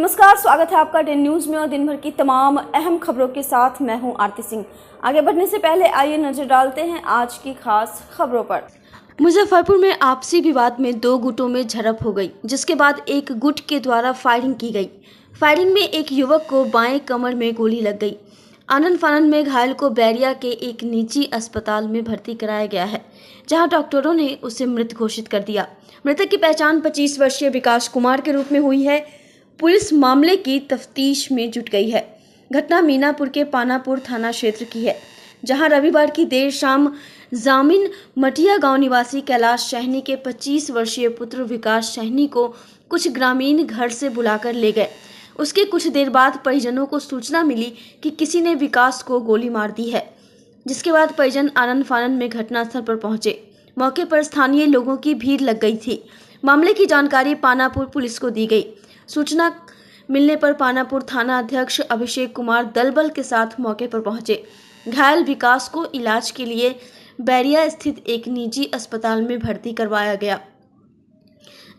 नमस्कार, स्वागत है आपका डे न्यूज़ में और दिन भर की तमाम अहम खबरों के साथ मैं हूं आरती सिंह। आगे बढ़ने से पहले आइए नजर डालते हैं आज की खास खबरों पर। मुजफ्फरपुर में आपसी विवाद में दो गुटों में झड़प हो गई, जिसके बाद एक गुट के द्वारा फायरिंग की गई। फायरिंग में एक युवक को बाएं कमर में गोली लग गई। आनन फानन में घायल को बैरिया के एक निजी अस्पताल में भर्ती कराया गया है, जहां डॉक्टरों ने उसे मृत घोषित कर दिया। मृतक की पहचान 25 वर्षीय विकास कुमार के रूप में हुई है। पुलिस मामले की तफ्तीश में जुट गई है। घटना मीनापुर के पानापुर थाना क्षेत्र की है, जहां रविवार की देर शाम जामिन मटिया गांव निवासी कैलाश सहनी के 25 वर्षीय पुत्र विकास सहनी को कुछ ग्रामीण घर से बुलाकर ले गए। उसके कुछ देर बाद परिजनों को सूचना मिली कि किसी ने विकास को गोली मार दी है, जिसके बाद परिजन आनन फानन में घटनास्थल पर पहुंचे। मौके पर स्थानीय लोगों की भीड़ लग गई थी। मामले की जानकारी पानापुर पुलिस को दी गई। सूचना मिलने पर पानापुर थाना अध्यक्ष अभिषेक कुमार दलबल के साथ मौके पर पहुंचे। घायल विकास को इलाज के लिए बैरिया स्थित एक निजी अस्पताल में भर्ती करवाया गया,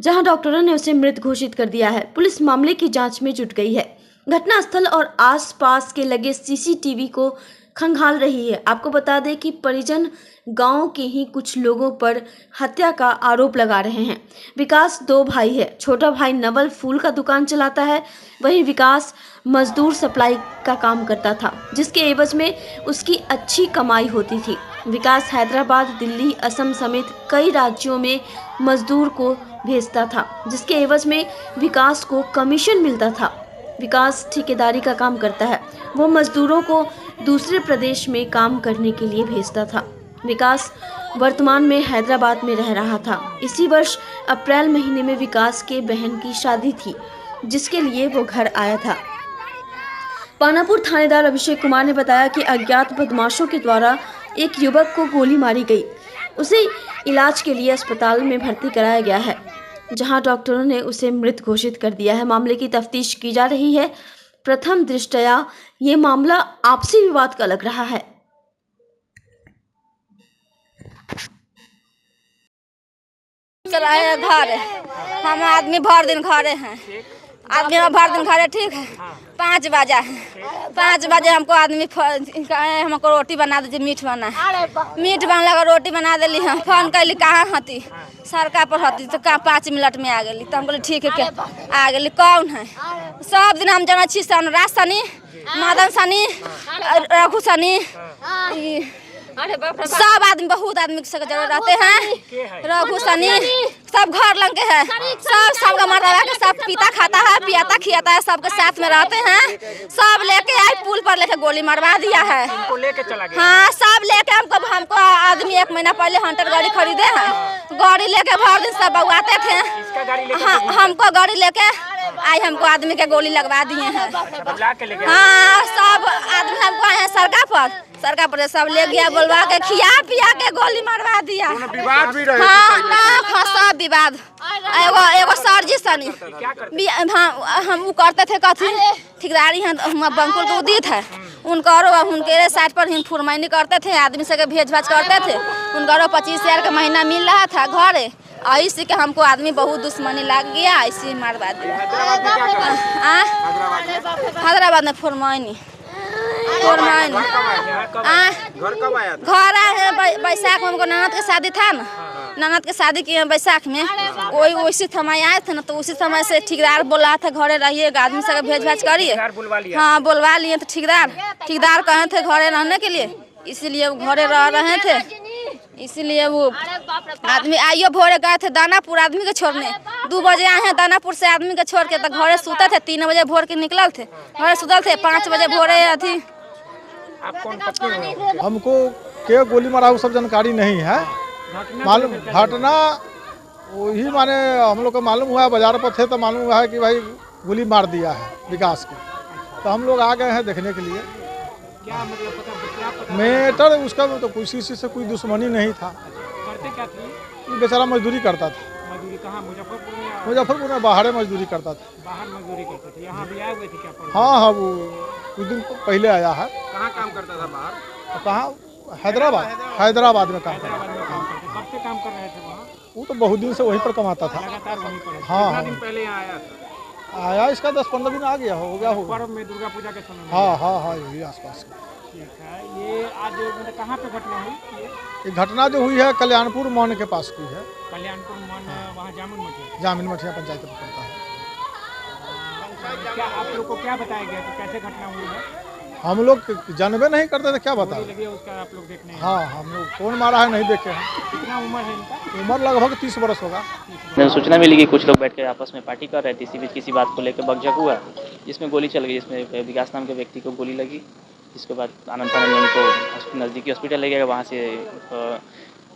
जहां डॉक्टरों ने उसे मृत घोषित कर दिया है। पुलिस मामले की जांच में जुट गई है। घटनास्थल और आसपास के लगे सीसीटीवी को खंगाल रही है। आपको बता दें कि परिजन गांव के ही कुछ लोगों पर हत्या का आरोप लगा रहे हैं। विकास दो भाई है। छोटा भाई नवल फूल का दुकान चलाता है, वहीं विकास मजदूर सप्लाई का काम करता था, जिसके एवज में उसकी अच्छी कमाई होती थी। विकास हैदराबाद, दिल्ली, असम समेत कई राज्यों में मजदूर को भेजता था, जिसके एवज में विकास को कमीशन मिलता था। विकास ठेकेदारी का काम करता है। वो मजदूरों को दूसरे प्रदेश में काम करने के लिए भेजता था। विकास वर्तमान में हैदराबाद में रह रहा था। इसी वर्ष अप्रैल महीने में विकास के बहन की शादी थी, जिसके लिए वो घर आया था। पानापुर थानेदार अभिषेक कुमार ने बताया कि अज्ञात बदमाशों के द्वारा एक युवक को गोली मारी गई। उसे इलाज के लिए अस्पताल में भर्ती कराया गया है, जहां डॉक्टरों ने उसे मृत घोषित कर दिया है। मामले की तफ्तीश की जा रही है। प्रथम दृष्टया ये मामला आपसी विवाद का लग रहा है। चलाए घर हम आदमी भर दिन घरे हैं। आदमी भर दिन घरे, ठीक है। 5 बजा है। 5 बजे हमको आदमी हमको रोटी बना दीजिए, मीट बना मीट बनला का रोटी बना दिली। हम फोन कैली कहाँ हती, सड़का पर हती, तो कहाँ 5 मिनट में आ गई। तो हम बोले ठीक है के आ गई। कौन है? सब दिन हम जना छी राज सनी, मदन सनी, रघु सनी, सब आदमी, बहुत आदमी के जरूरत रहते हैं। रघु सनी सब घर लग के है। सब का मरवा के सब पीता खाता है, पियाता खियाता है, सबके साथ में रहते हैं। सब लेके आए, पुल पर लेके गोली मरवा दिया है। लेके चला गया। हाँ, सब लेके हमको आदमी 1 महीना पहले हंटर गाड़ी खरीदे हैं। गाड़ी लेके भर दिन सब बउआते थे। हमको गाड़ी लेके आई, हमको आदमी के गोली लगवा दिए हैं। हाँ, सब आदमी हमको आए हैं सड़का पर सब ले गया, बोलवा के खिया पिया के गोली मरवा दिया। विवाद भी रहे। हाँ, सब विवाद। एगो सरजी सनी हम करते थे कथी, ठेकेदारी हैं, बंकुल के उदित है। उनके साइड पर ही फुरमाइनी करते थे, आदमी से भेज भाज करते थे। उनका 25,000 का महीना मिल रहा था घरे। ऐसे के हमको आदमी बहुत दुश्मनी लग गया, ऐसे मारवा दिया। हैदराबाद में फुरमाइनी घर आए बैसाख में। हमको ननद के शादी था ना, ननद के शादी किए बैसाख में। उसी समय आए थे ना, तो उसी समय से ठेकेदार बोला था घरे रहिए, आदमी से भेज भाज करिए। हाँ, बुलवा लिए तो ठेकेदार कहे थे घरे रहने के लिए, इसीलिए वो घरे रह रहे थे। इसीलिए वो आदमी आइयो भोरे गए थे दानापुर आदमी के छोड़ने। 2 बजे आए हैं दानापुर से आदमी के छोड़ के, तो घरे सूते थे। 3 बजे भोर के निकलल थे, घरे सुतल थे। 5 बजे भोरे अथी। हमको क्या गोली मारा वो सब जानकारी नहीं है। मालूम घटना वही माने हम लोग को मालूम हुआ, बाजार पर थे तो मालूम हुआ है कि भाई गोली मार दिया है विकास को। तो हम लोग आ गए हैं देखने के लिए। क्या मतलब मैटर उसका तो किसी से कोई दुश्मनी नहीं था। करते क्या थे? ये बेचारा मजदूरी करता था। मजदूरी कहाँ? मुजफ्फरपुर में बाहर मजदूरी करता था। बाहर मजदूरी करते थे। यहाँ भी आए हुए थे क्या? हाँ, वो कुछ दिन पहले आया है। कहाँ काम करता था बाहर? कहाँ? हैदराबाद में काम करता था। कब से काम कर रहे थे वहाँ? वो तो बहुत दिन से वहीं पर कमाता था। लगातार वहीं पर। हाँ, कितना दिन पहले यहाँ आया था? आया इसका 10-15 दिन आ गया हो गया होगा। पर्व में दुर्गा पूजा के समय में। हाँ यही आसपास का। ठीक है, ये आज मतलब कहाँ पे घटना हुई? ये घटना जो हुई है कल्याणपुर मौन के पास की है। कल्याणपुर मन वहाँ जामुन मठी। जामिन मठिया पंचायत में पड़ता है। क्या आप लोग को क्या बताया गया कि कैसे घटना हुई है? हम लोग जानबे नहीं करते थे, क्या बताएं। लगी है उसका आप लोग देखने हैं? हाँ, हम लोग कौन मारा है नहीं देखे हैं। कितना उम्र है इनका? उम्र लगभग 30 वर्ष होगा। जब सूचना मिली कि कुछ लोग बैठ कर आपस में पार्टी कर रहे थे, इसी बीच किसी बात को लेकर बकझक हुआ, जिसमें गोली चल गई, जिसमें विकास नाम के व्यक्ति को गोली लगी। इसके बाद आनंद फानंद में उनको नज़दीकी हॉस्पिटल ले गया, वहाँ से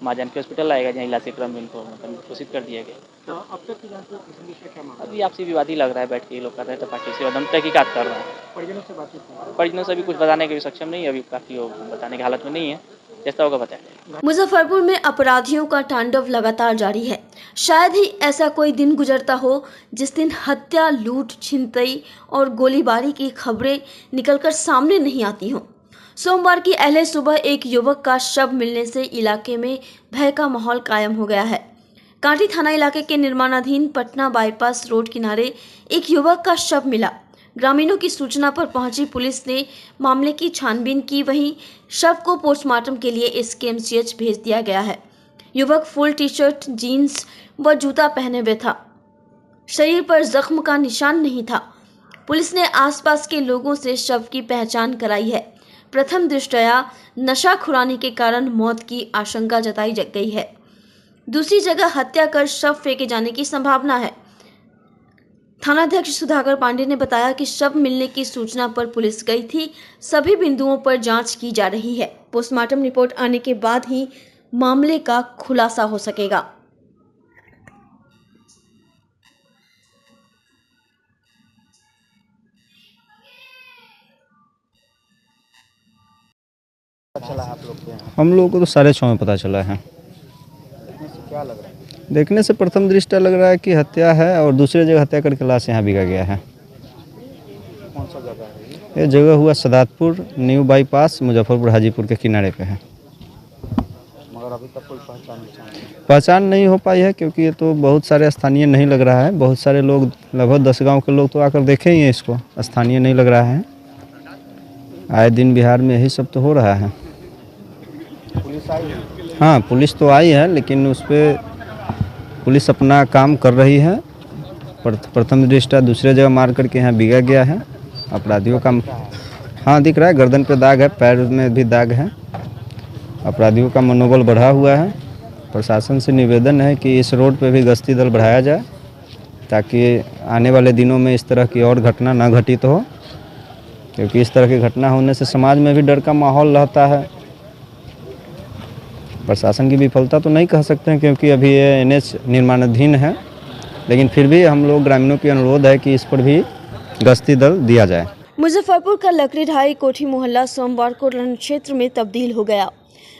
माँ जानकी हॉस्पिटल लाएगा, जहाँ इलाज के क्रम में इनको मतलब घोषित कर दिया गया। तो अब तक की जांच में पुलिस का क्या मामला? अभी आपसी विवाद ही लग रहा है, बैठ के ये लोग कर रहे थे पार्टी से, हम तहकीकात कर रहे हैं। परिजनों से बातचीत की? परिजनों से अभी कुछ बताने के भी सक्षम नहीं है, अभी काफ़ी बताने की हालत में नहीं है, जैसा होगा बताएंगे। मुजफ्फरपुर में अपराधियों का तांडव लगातार जारी है। शायद ही ऐसा कोई दिन गुजरता हो जिस दिन हत्या, लूट, छिनतई और गोलीबारी की खबरें निकलकर सामने नहीं आती हों। सोमवार की अहले सुबह एक युवक का शव मिलने से इलाके में भय का माहौल कायम हो गया है। कांटी थाना इलाके के निर्माणाधीन पटना बाईपास रोड किनारे एक युवक का शव मिला। ग्रामीणों की सूचना पर पहुंची पुलिस ने मामले की छानबीन की, वहीं शव को पोस्टमार्टम के लिए एसकेएमसीएच भेज दिया गया है। युवक फुल टी शर्ट, जीन्स व जूता पहने हुए था। शरीर पर जख्म का निशान नहीं था। पुलिस ने आसपास के लोगों से शव की पहचान कराई है। प्रथम दृष्टया नशाखुरानी के कारण मौत की आशंका जताई गई है। दूसरी जगह हत्या कर शव फेंके जाने की संभावना है। थानाध्यक्ष सुधाकर पांडे ने बताया कि शव मिलने की सूचना पर पुलिस गई थी। सभी बिंदुओं पर जांच की जा रही है। पोस्टमार्टम रिपोर्ट आने के बाद ही मामले का खुलासा हो सकेगा। हम लोगों को तो 6:30 में पता चला है। क्या लग रहा है? देखने से प्रथम दृष्टया लग रहा है कि हत्या है और दूसरी जगह हत्या करके लाश यहाँ बिका गया है। कौन सा जगह है? ये जगह हुआ सदातपुर न्यू बाईपास मुजफ्फरपुर हाजीपुर के किनारे पे है। मगर अभी तक कोई पहचान नहीं हो पाई है, क्योंकि ये तो बहुत सारे स्थानीय नहीं लग रहा है। बहुत सारे लोग, लगभग 10 गाँव के लोग तो आकर देखे ही हैं इसको, स्थानीय नहीं लग रहा है। आए दिन बिहार में यही सब तो हो रहा है। पुलिस आई है? हाँ, पुलिस तो आई है, लेकिन उस पर पुलिस अपना काम कर रही है। प्रथम दृष्टया दूसरे जगह मार करके यहाँ बिगा गया है। अपराधियों का हाँ दिख रहा है, गर्दन पे दाग है, पैर में भी दाग है। अपराधियों का मनोबल बढ़ा हुआ है। प्रशासन से निवेदन है कि इस रोड पे भी गश्ती दल बढ़ाया जाए, ताकि आने वाले दिनों में इस तरह की और घटना न घटित हो, क्योंकि इस तरह की घटना होने से समाज में भी डर का माहौल रहता है। प्रशासन की विफलता तो नहीं कह सकते हैं, क्योंकि अभी ये एनएच निर्माणाधीन है, लेकिन फिर भी हम लोग ग्रामीणों की अनुरोध है कि इस पर भी गश्ती दल दिया जाए। मुजफ्फरपुर का लकड़ी ढाई कोठी मोहल्ला सोमवार को रण क्षेत्र में तब्दील हो गया।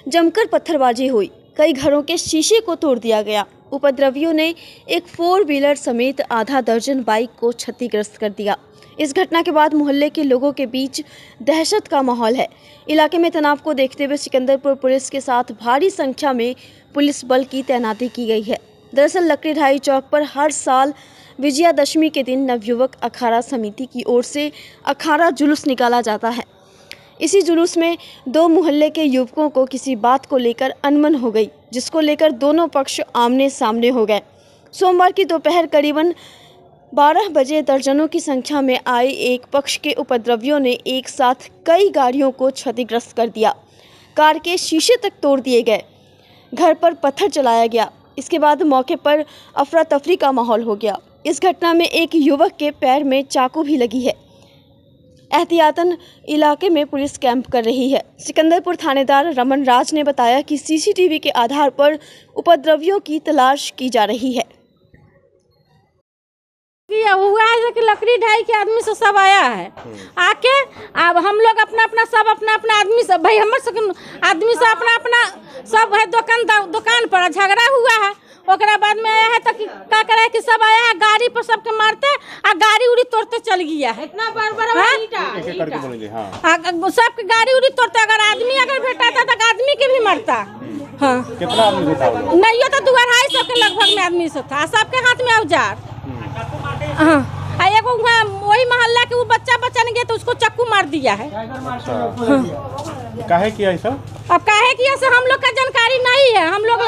जमकर पत्थरबाजी हुई, कई घरों के शीशे को तोड़ दिया गया। उपद्रवियों ने एक 4 व्हीलर समेत आधा दर्जन बाइक को क्षतिग्रस्त कर दिया। इस घटना के बाद मोहल्ले के लोगों के बीच दहशत का माहौल है। इलाके में तनाव को देखते हुए सिकंदरपुर पुलिस के साथ भारी संख्या में पुलिस बल की तैनाती की गई है। दरअसल लकड़ी ढाई चौक पर हर साल विजयादशमी के दिन नवयुवक अखाड़ा समिति की ओर से अखाड़ा जुलूस निकाला जाता है। इसी जुलूस में 2 मोहल्ले के युवकों को किसी बात को लेकर अनबन हो गई, जिसको लेकर दोनों पक्ष आमने सामने हो गए। सोमवार की दोपहर करीबन 12 बजे दर्जनों की संख्या में आए एक पक्ष के उपद्रवियों ने एक साथ कई गाड़ियों को क्षतिग्रस्त कर दिया। कार के शीशे तक तोड़ दिए गए, घर पर पत्थर चलाया गया। इसके बाद मौके पर अफरा तफरी का माहौल हो गया। इस घटना में एक युवक के पैर में चाकू भी लगी है। एहतियातन इलाके में पुलिस कैंप कर रही है। सिकंदरपुर थानेदार रमन राज ने बताया कि सीसीटीवी के आधार पर उपद्रवियों की तलाश की जा रही है। हुआ है कि लकड़ी ढाई के आदमी से सब आया है आके, अब हम लोग अपना अपना आदमी सब, भाई हमारे सब आदमी से अपना सब है दुकान पर झगड़ा हुआ है। ओकरा बाद में आया है तो क्या करे कि सब आया है, गाड़ी पर सबके मारते और गाड़ी उड़ी तोड़ते चल गया है। इतना सबके गाड़ी उड़ी तोड़ते, अगर आदमी अगर भेटाता तो आदमी के भी मरता। हाँ, कितना आदमी भेटा? नहीं, तो 2-250 के लगभग में आदमी सब था, सबके हाथ में औजार। हाँ, एगो वही मोहल्ला के वो बच्चा ने गया तो उसको चाकू मार दिया है। काहे किया ऐसा? अब काहे किया से हम लोग का जानकारी नहीं है। हम लोग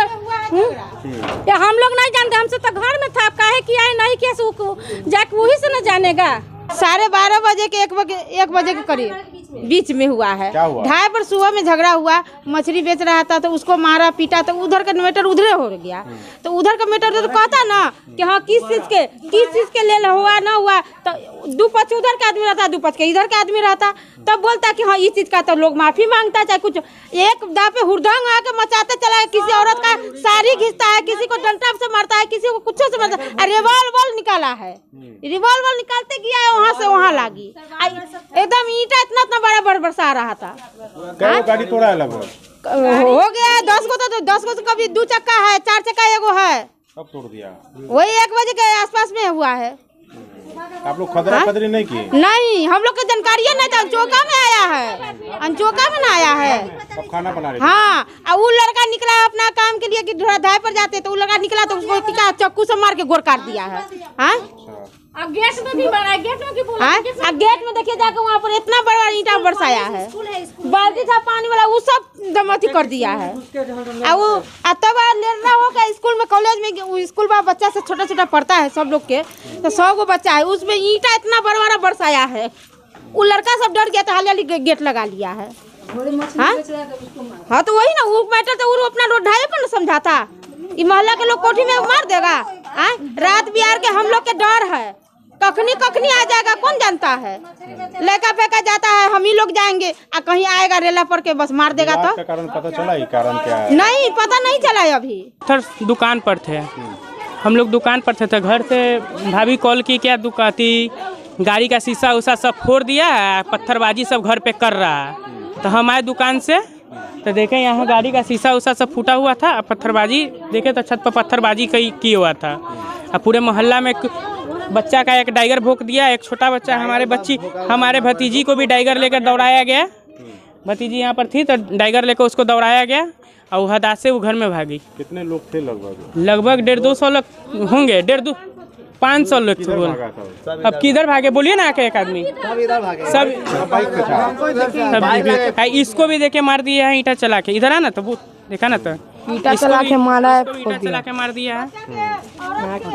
नहीं जानते, हमसे तो घर में था। काहे किया है नहीं किया से जाके वही से न जानेगा। 12:30 बजे के 1 बजे के करीब बीच में हुआ है। 2:30 पर सुबह में झगड़ा हुआ। मछली बेच रहा था तो उसको मारा पीटा, तो उधर का मैटर उधरे हो गया। तो उधर का मैटर तो कहता ना कि हाँ किस चीज के ले हुआ ना हुआ, तो 2 पक्ष उधर का आदमी रहता, 2 पक्ष के इधर का आदमी रहता, तब बोलता कि हाँ इस चीज का तो लोग माफी मांगता, चाहे कुछ एक दा पे हुड़दंग आके मचाते चला है। किसी औरत का साड़ी खींचता है, किसी को डंडा से मारता है, किसी को कुछ से मारता है। रिवॉल्वर निकाला है, रिवॉल्वर निकालते गया है, वहाँ से वहाँ लागी। एकदम ईंटा इतना बड़ा बरसा रहा था। गाड़ी तोड़ा है लगभग? हो गया 10 गो, तो 10 गो से कभी 2 चक्का है, 4 चक्का एगो है। कब तोड़ दिया? वही 1 बजे के आसपास में हुआ है। आप लोग खदरी नहीं किए? नहीं, हम लोग को जानकारी नहीं था। अनचोका में आया है, अनचोका में ना आया है। अब खाना बना रहे? हाँ, अब वो लड़का निकला अपना काम के लिए कि धाय पर जाते, तो वो लड़का निकला तो उसको चाकू से मार के गोर काट दिया है। हाँ, अब गेट में भी बना, गेट में भी बोला। अब गेट में देखिए जाकर वहाँ पर इतना बड़ा ईंटा बरसाया है, बाल्टी था पानी वाला, वो सब दमती कर दिया है। अब वो तब लेना होगा स्कूल में, कॉलेज में, स्कूल में बच्चा से छोटा पढ़ता है सब लोग के, तो 100 गो बच्चा है, उसमें ईंटा इतना बड़ा बरसाया है। वो लड़का सब डर गया तो हाली गेट लगा लिया है। हाँ, तो वही ना वो मैटर, तो वो अपना रोड ढाई पर न समझाता। ये मोहल्ला के लोग कोठी में मार देगा। रात बिहार के हम लोग के डर है, कखनी आ जाएगा कौन जानता है। लेका फेंका जाता है, हम ही लोग जाएंगे, कहीं आएगा रेला पर के बस मार देगा। तो कारण पता चला, ये कारण क्या है? नहीं पता नहीं चला अभी। दुकान पर थे हम लोग, दुकान पर थे तो घर से भाभी कॉल की, क्या दुकाती गाड़ी का शीशा उसा सब फोड़ दिया है, पत्थरबाजी सब घर पे कर रहा है। तो हम आए दुकान से तो देखें यहाँ गाड़ी का शीशा उसा सब फूटा हुआ था, पत्थरबाजी देखे तो छत पर पत्थरबाजी की हुआ था। अब पूरे मोहल्ला में बच्चा का एक डाइगर भोंक दिया, एक छोटा बच्चा हमारे भतीजी को भी डाइगर लेकर दौड़ाया गया। भतीजी यहाँ पर थी तो डाइगर लेकर उसको दौड़ाया गया और वो हदा से वो घर में भागी। कितने लोग थे? लगभग 150-200 लोग होंगे, 150-500 लोग थे। अब किधर भागे बोलिए ना, आके एक आदमी सब इसको भी देखे मार दिया है ईंटा चला के। इधर है ना, तो वो देखा ना, तो ईंटा चला के मारा है, ईंटा चला के मार दिया है।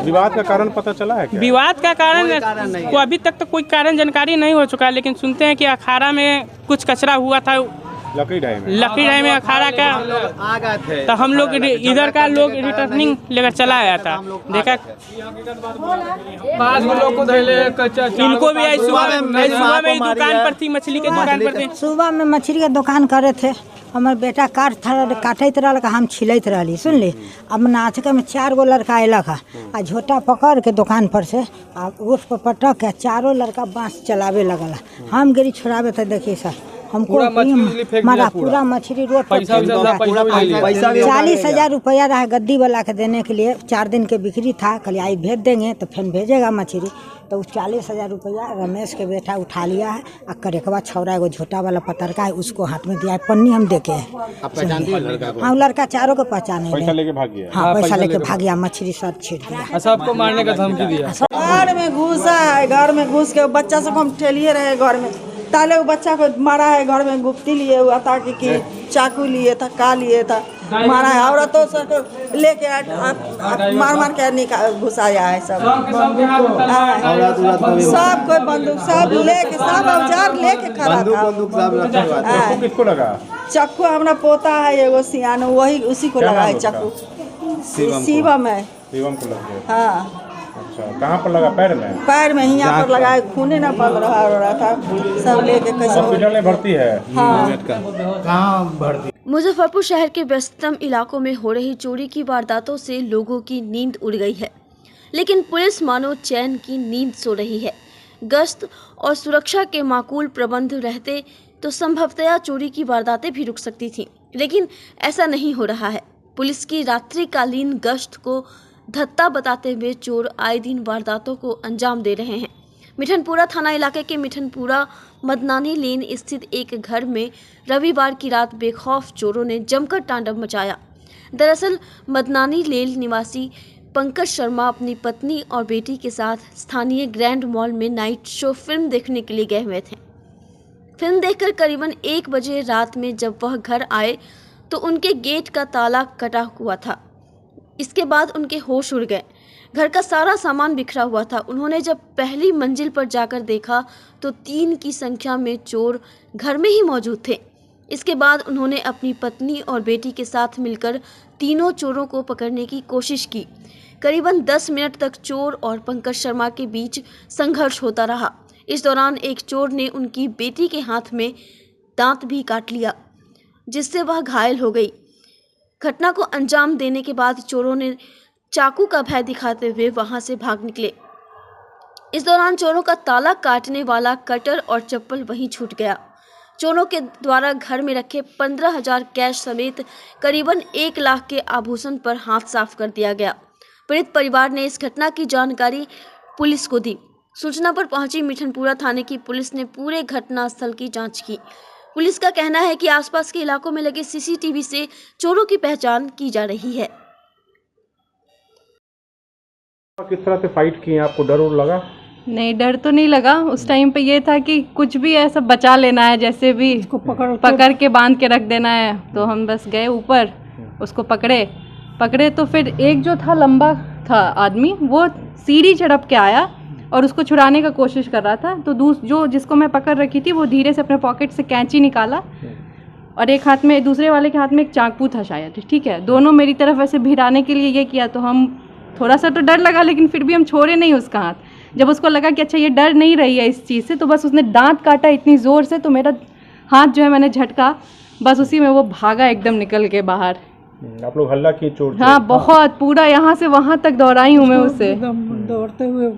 विवाद का कारण पता चला है क्या? विवाद का कारण को अभी तक तो कोई कारण जानकारी नहीं हो चुका है, लेकिन सुनते हैं कि अखाड़ा में कुछ कचरा हुआ था। लकड़ी ढाई में अखाड़ा का आ गए थे, तो हम लोग इधर का लोग रिटर्निंग लेकर चला आया था। देखा 5 लोग को इनको भी सुबह में दुकान पर थी, मछली के दुकान पर थी। सुबह में मछली के दुकान करे थे, हमार बेटा काटत रहा, हम छिलत रही। सुन ली, अब नाच के में 4 गो लड़का अयलक है, आ झोटा पकड़ के दुकान पर से रोड पर पटक के 4 लड़का बाँस चलावे लगल। हम गिरी छोड़ावे थे, देखिए सर हमको मारा पूरा मछली रोड पर। 40,000 रुपया रहा गद्दी वाला के देने के लिए, 4 दिन के बिक्री था। कल आई भेज देंगे तो फिर भेजेगा मछली, तो 40,000 रुपया रमेश के बेटा उठा लिया है। और करेकवा छौरा एगो झोटा वाला पतरका है, उसको हाथ में दिया है, पन्नी हम देखे है। हाँ, लड़का 4 को पहचाने। पैसा लेके भाग गया। हाँ, पैसा लेके भाग गया, मछली सब छीट दिया, सबको मारने का धमकी दिया। घर में घुसा है, घर में घुस के बच्चा सब हम ठेलिए रहे घर में, ताले वो बच्चा को मारा है। घर में गुप्ती लिए हुआ था कि चाकू लिए था, का लिए था, मारा है। औरतों से लेके मार के घुसाया है। सब कोई बंदूक सब लेके, सब औजार लेके खड़ा था। किसको लगा? चक्कू हमारा पोता है एगो सियान, वही उसी को लगा है चक्कू। शिवम है। शिवम को लग गया? हाँ। अच्छा, कहाँ पर लगा? पैर में? पैर में, यहाँ पर लगा है, खूने ना पड़ रहा था। सब लेके कैसे हॉस्पिटल में भर्ती है? हाँ। कहाँ भर्ती? मुजफ्फरपुर शहर के व्यस्ततम इलाकों में हो रही चोरी की वारदातों से लोगों की नींद उड़ गई है, लेकिन पुलिस मानो चैन की नींद सो रही है। गश्त और सुरक्षा के माकूल प्रबंध रहते तो संभवतया चोरी की वारदातें भी रुक सकती थीं, लेकिन ऐसा नहीं हो रहा है। पुलिस की रात्रिकालीन गश्त को धत्ता बताते हुए चोर आए दिन वारदातों को अंजाम दे रहे हैं। मिठनपुरा थाना इलाके के मिठनपुरा मदनानी लेन स्थित एक घर में रविवार की रात बेखौफ चोरों ने जमकर तांडव मचाया। दरअसल मदनानी लेन निवासी पंकज शर्मा अपनी पत्नी और बेटी के साथ स्थानीय ग्रैंड मॉल में नाइट शो फिल्म देखने के लिए गए हुए थे। फिल्म देखकर करीबन 1 बजे रात में जब वह घर आए तो उनके गेट का ताला कटा हुआ था। इसके बाद उनके होश उड़ गए। घर का सारा सामान बिखरा हुआ था। उन्होंने जब पहली मंजिल पर जाकर देखा तो 3 की संख्या में चोर घर में ही मौजूद थे। इसके बाद उन्होंने अपनी पत्नी और बेटी के साथ मिलकर तीनों चोरों को पकड़ने की कोशिश की। करीबन 10 मिनट तक चोर और पंकज शर्मा के बीच संघर्ष होता रहा। इस दौरान एक चोर ने उनकी बेटी के हाथ में दांत भी काट लिया, जिससे वह घायल हो गई। घटना को अंजाम देने के बाद चोरों ने चाकू का भय दिखाते हुए वहां से भाग निकले। इस दौरान चोरों का ताला काटने वाला कटर और चप्पल वहीं छूट गया। चोरों के द्वारा घर में रखे 15,000 कैश समेत करीबन 1 लाख के आभूषण पर हाथ साफ कर दिया गया। पीड़ित परिवार ने इस घटना की जानकारी पुलिस को दी। सूचना पर पहुंची मिठनपुरा थाने की पुलिस ने पूरे घटनास्थल की जांच की। पुलिस का कहना है कि आसपास के इलाकों में लगे सीसीटीवी से चोरों की पहचान की जा रही है। किस तरह से फाइट किए, आपको डर और लगा? नहीं, डर तो नहीं लगा। उस टाइम पे ये था कि कुछ भी ऐसा बचा लेना है, जैसे भी पकड़ के बांध के रख देना है। तो हम बस गए ऊपर, उसको पकड़े तो फिर एक जो था लंबा था आदमी, वो सीढ़ी चढ़प के आया और उसको छुड़ाने का कोशिश कर रहा था। तो जो जिसको मैं पकड़ रखी थी वो धीरे से अपने पॉकेट से कैंची निकाला और एक हाथ में, दूसरे वाले के हाथ में एक चाकू था शायद, ठीक है। दोनों मेरी तरफ ऐसे भिड़ाने के लिए ये किया। तो हम थोड़ा सा तो डर लगा, लेकिन फिर भी हम छोड़े नहीं उसका हाथ। जब उसको लगा कि अच्छा ये डर नहीं रही है इस चीज़ से, तो बस उसने दांत काटा इतनी ज़ोर से, तो मेरा हाथ जो है मैंने झटका, बस उसी में वो भागा एकदम निकल के बाहर। आप लोग हल्ला किए चोर? हाँ, बहुत, पूरा यहाँ से वहाँ तक दौड़ाई हूँ मैं उससे, दौड़ते हुए।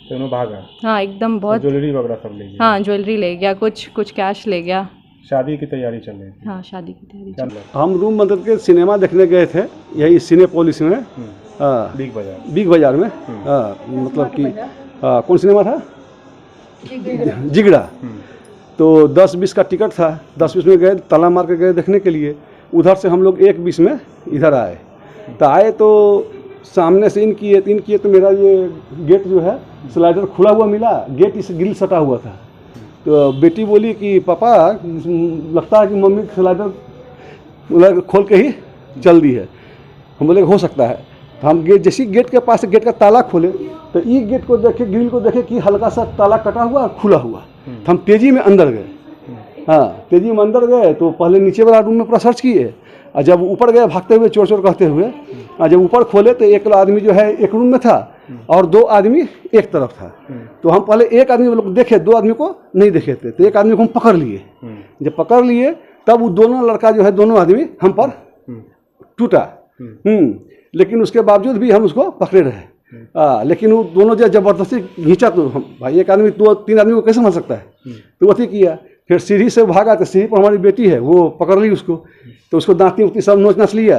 दोनों भागा? हाँ, एकदम बहुत। ज्वेलरी वगैरह सब ले गया? हाँ, ज्वेलरी ले गया, कुछ कैश ले गया। शादी की तैयारी चल रही थी? हाँ, शादी की तैयारी। हम रूम बंद करके सिनेमा देखने गए थे, यही सिनेपोलिस में, बिग बाजार में। मतलब कि कौन सिनेमा था? जिगड़ा। तो 10-20 का टिकट था। 10-20 में गए, ताला मार के गए देखने के लिए। उधर से हम लोग 1-20 में इधर आए। तो आए तो सामने से इन किए तो मेरा ये गेट जो है स्लाइडर खुला हुआ मिला, गेट इस ग्रिल सटा हुआ था। तो बेटी बोली कि पापा लगता है कि मम्मी स्लाइडर खोल के ही चल दी है। हम बोले हो सकता है। तो हम जैसे गेट के पास गेट का ताला खोले तो ये गेट को देखे, ग्रिल को देखे कि हल्का सा ताला कटा हुआ, खुला हुआ। तो हम तेज़ी में अंदर गए। हाँ, तेज़ी में अंदर गए तो पहले नीचे वाला रूम में पूरा सर्च किए, और जब ऊपर गए भागते हुए चोर चोर कहते हुए, और जब ऊपर खोले तो एक आदमी जो है एक रूम में था और 2 आदमी एक तरफ था। तो हम पहले एक आदमी लोग देखे, 2 आदमी को नहीं देखे थे। तो एक आदमी को हम पकड़ लिए। जब पकड़ लिए तब वो दोनों लड़का जो है, दोनों आदमी हम पर टूटा। लेकिन उसके बावजूद भी हम उसको पकड़े रहे। लेकिन वो दोनों जो जबरदस्ती खींचा, तो हम भाई एक आदमी 2-3 आदमी को कैसे मार सकता है? तो वही किया। फिर सीढ़ी से भागा तो सीढ़ी पर हमारी बेटी है, वो पकड़ ली उसको। तो उसको दांती उतनी सब नोच नच लिया।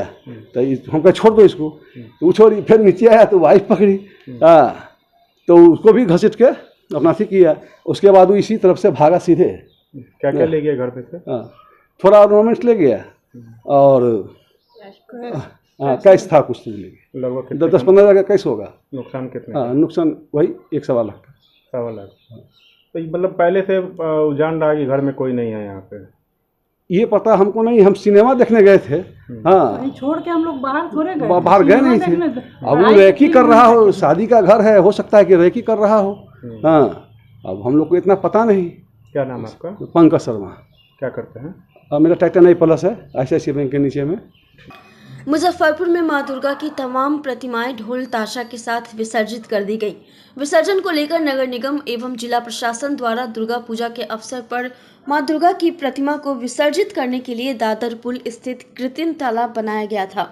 तो हम कहा छोड़ दो इसको, तो वो छोड़ी। फिर नीचे आया तो वाइफ पकड़ी। तो उसको भी घसीट के अपना ठीक किया। उसके बाद वो इसी तरफ से भागा सीधे। क्या क्या ले गया घर पे से? थोड़ा ऑर्नामेंट्स ले गया और कैश था कुछ ले गया। लगभग 10-15 हज़ार का कैश होगा। नुकसान कितना? हाँ, नुकसान वही 1-1.25 लाख का। 1.25 लाख। तो मतलब पहले से जान रहा है कि घर में कोई नहीं है यहाँ पे? ये पता हमको नहीं, हम सिनेमा देखने गए थे। हाँ, छोड़ के हम लोग बाहर थोड़े गए, बाहर गए नहीं थे। अब वो रेकी कर रहा हो, शादी का घर है, हो सकता है कि रेकी कर रहा हो। हाँ, अब हम लोग को इतना पता नहीं। क्या नाम है आपका? पंकज शर्मा। क्या करते हैं? मेरा टाइटन A+ है, ICICI बैंक के नीचे में। मुजफ्फरपुर में मां दुर्गा की तमाम प्रतिमाएं ढोल ताशा के साथ विसर्जित कर दी गई। विसर्जन को लेकर नगर निगम एवं जिला प्रशासन द्वारा दुर्गा पूजा के अवसर पर मां दुर्गा की प्रतिमा को विसर्जित करने के लिए दादर पुल स्थित कृत्रिम तालाब बनाया गया था।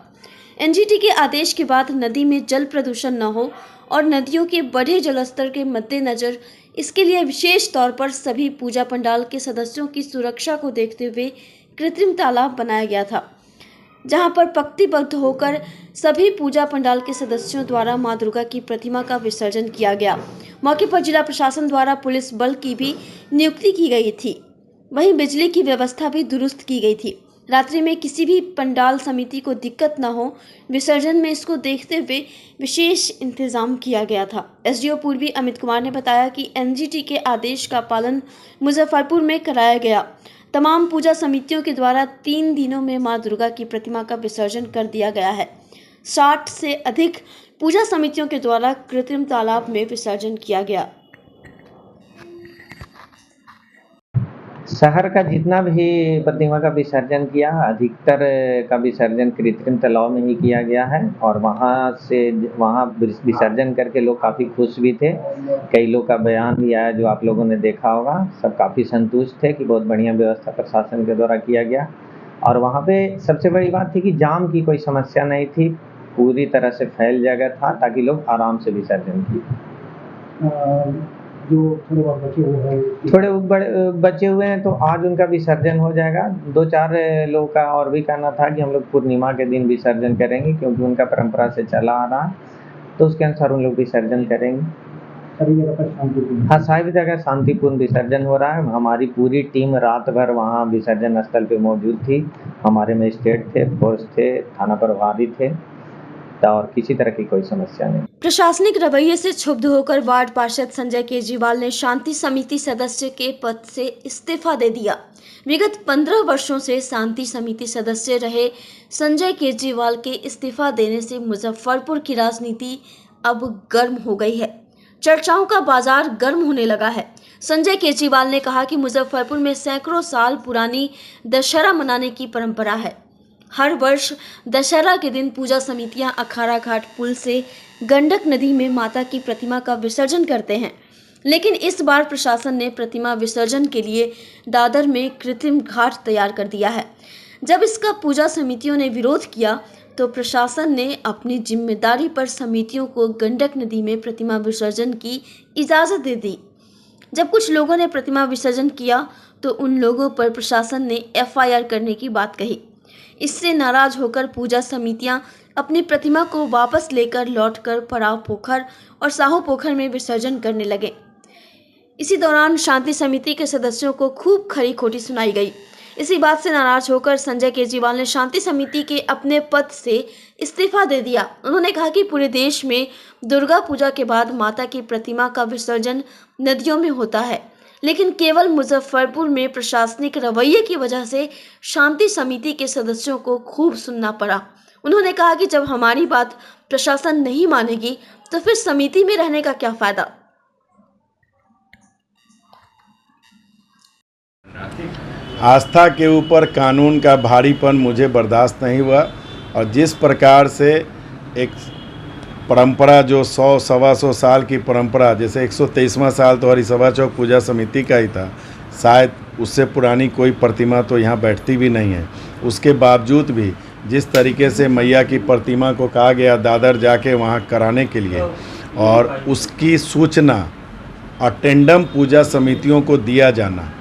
NGT के आदेश के बाद नदी में जल प्रदूषण न हो और नदियों के बढ़े जलस्तर के मद्देनजर इसके लिए विशेष तौर पर सभी पूजा पंडाल के सदस्यों की सुरक्षा को देखते हुए कृत्रिम तालाब बनाया गया था, जहां पर पंक्तिबद्ध होकर सभी पूजा पंडाल के सदस्यों द्वारा मां दुर्गा की प्रतिमा का विसर्जन किया गया। मौके पर जिला प्रशासन द्वारा पुलिस बल की भी नियुक्ति की गई थी। वहीं बिजली की व्यवस्था भी दुरुस्त की गई थी। रात्रि में किसी भी पंडाल समिति को दिक्कत न हो, विसर्जन में इसको देखते हुए विशेष इंतजाम किया गया था। एसडीओ पूर्वी अमित कुमार ने बताया कि एनजीटी के आदेश का पालन मुजफ्फरपुर में कराया गया। तमाम पूजा समितियों के द्वारा 3 दिनों में मां दुर्गा की प्रतिमा का विसर्जन कर दिया गया है। 60 से अधिक पूजा समितियों के द्वारा कृत्रिम तालाब में विसर्जन किया गया। शहर का जितना भी प्रतिमा का विसर्जन किया, अधिकतर का विसर्जन कृत्रिम तालाब में ही किया गया है और वहाँ विसर्जन करके लोग काफ़ी खुश भी थे। कई लोग का बयान भी आया जो आप लोगों ने देखा होगा। सब काफ़ी संतुष्ट थे कि बहुत बढ़िया व्यवस्था प्रशासन के द्वारा किया गया और वहाँ पे सबसे बड़ी बात थी कि जाम की कोई समस्या नहीं थी, पूरी तरह से फैल जगह था ताकि लोग आराम से विसर्जन किए। जो थोड़े बहुत बचे हुए हैं, थोड़े बड़े बचे हुए हैं तो आज उनका विसर्जन हो जाएगा। 2-4 लोगों का और भी कहना था कि हम लोग पूर्णिमा के दिन विसर्जन करेंगे क्योंकि उनका परंपरा से चला आ रहा है, तो उसके अनुसार उन लोग विसर्जन करेंगे। सभी जगह पर शांतिपूर्ण, हाँ, सभी जगह शांतिपूर्ण विसर्जन हो रहा है। हमारी पूरी टीम रात भर वहाँ विसर्जन स्थल पे मौजूद थी। हमारे मजिस्ट्रेट थे, फोर्स थे, थाना प्रभारी थे और किसी तरह की कोई समस्या नहीं। प्रशासनिक रवैये से क्षुब्ध होकर वार्ड पार्षद संजय केजरीवाल ने शांति समिति सदस्य के पद से इस्तीफा दे दिया। विगत 15 वर्षों से शांति समिति सदस्य रहे संजय केजरीवाल के इस्तीफा देने से मुजफ्फरपुर की राजनीति अब गर्म हो गई है। चर्चाओं का बाजार गर्म होने लगा है। संजय केजरीवाल ने कहा कि मुजफ्फरपुर में सैकड़ों साल पुरानी दशहरा मनाने की परंपरा है। हर वर्ष दशहरा के दिन पूजा समितियां अखाड़ा घाट पुल से गंडक नदी में माता की प्रतिमा का विसर्जन करते हैं, लेकिन इस बार प्रशासन ने प्रतिमा विसर्जन के लिए दादर में कृत्रिम घाट तैयार कर दिया है। जब इसका पूजा समितियों ने विरोध किया तो प्रशासन ने अपनी जिम्मेदारी पर समितियों को गंडक नदी में प्रतिमा विसर्जन की इजाज़त दे दी। जब कुछ लोगों ने प्रतिमा विसर्जन किया तो उन लोगों पर प्रशासन ने FIR करने की बात कही। इससे नाराज होकर पूजा समितियां अपनी प्रतिमा को वापस लेकर लौटकर पड़ाव पोखर और साहू पोखर में विसर्जन करने लगे। इसी दौरान शांति समिति के सदस्यों को खूब खरी खोटी सुनाई गई। इसी बात से नाराज होकर संजय केजरीवाल ने शांति समिति के अपने पद से इस्तीफा दे दिया। उन्होंने कहा कि पूरे देश में दुर्गा पूजा के बाद माता की प्रतिमा का विसर्जन नदियों में होता है, लेकिन केवल मुजफ्फरपुर में प्रशासनिक रवैये की वजह से शांति समिति के सदस्यों को खूब सुनना पड़ा। उन्होंने कहा कि जब हमारी बात प्रशासन नहीं मानेगी तो फिर समिति में रहने का क्या फायदा। आस्था के ऊपर कानून का भारीपन मुझे बर्दाश्त नहीं हुआ और जिस प्रकार से एक परंपरा जो 100-125 साल की परंपरा, जैसे 123वां साल तो हरिसभा चौक पूजा समिति का ही था, शायद उससे पुरानी कोई प्रतिमा तो यहाँ बैठती भी नहीं है। उसके बावजूद भी जिस तरीके से मैया की प्रतिमा को कहा गया दादर जाके वहाँ कराने के लिए और उसकी सूचना अटेंडम पूजा समितियों को दिया जाना,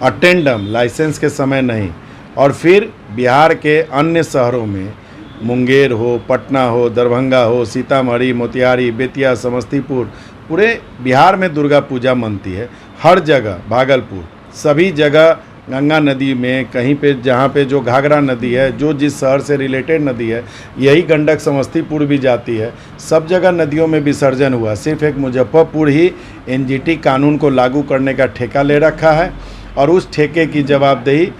अटेंडम लाइसेंस के समय नहीं, और फिर बिहार के अन्य शहरों में मुंगेर हो, पटना हो, दरभंगा हो, सीतामढ़ी, मोतिहारी, बेतिया, समस्तीपुर, पूरे बिहार में दुर्गा पूजा मनती है। हर जगह, भागलपुर, सभी जगह गंगा नदी में कहीं पे जहाँ पे जो घाघरा नदी है, जो जिस शहर से रिलेटेड नदी है, यही गंडक समस्तीपुर भी जाती है, सब जगह नदियों में विसर्जन हुआ। सिर्फ एक मुजफ्फरपुर ही NGT कानून को लागू करने का ठेका ले रखा है और उस ठेके की जवाबदेही